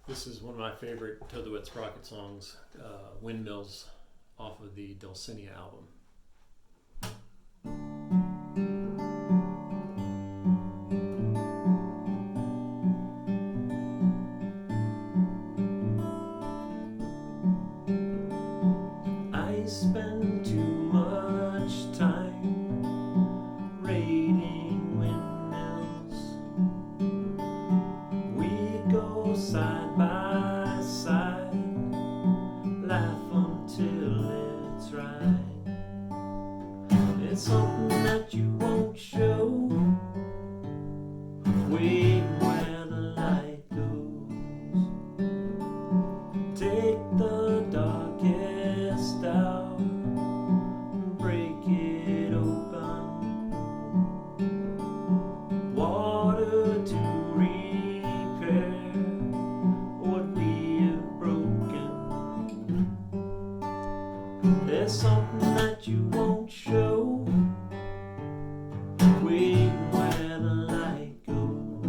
This is one of my favorite Toad the Wet Sprocket songs, Windmills, off of the Dulcinea album. I spend too much time raiding windmills. We go side by side, laugh until it's right. It's something that you won't show, waiting where the light goes. Take the darkest hour, break it open. Water to repair what we have broken. There's something that you won't show, waiting where the light goes.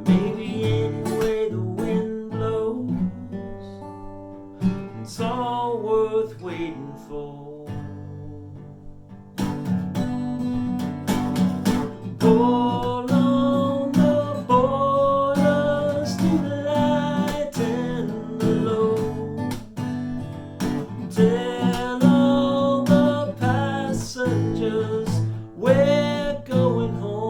Maybe anyway the wind blows, it's all worth waiting for. Pull on the borders to the light and the low. Tell all the passengers we're going home.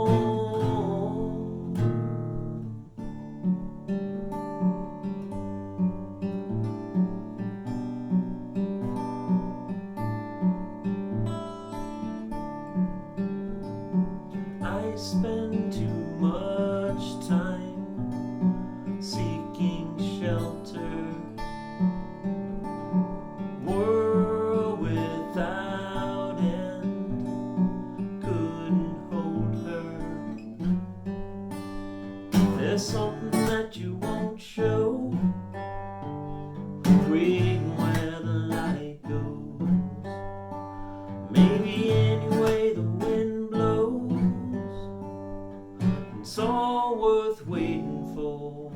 I spend too much time seeking shelter, world without end couldn't hold her. There's something that you won't show, waiting where the light goes. Maybe anyway the wind blows, it's all worth waiting for.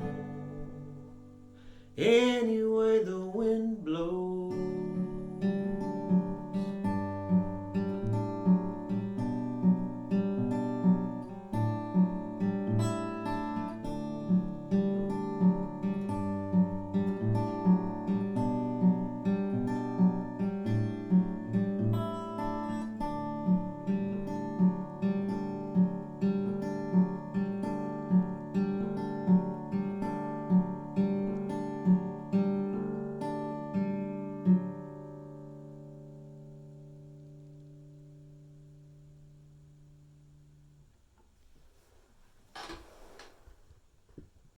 Anyway the wind blows.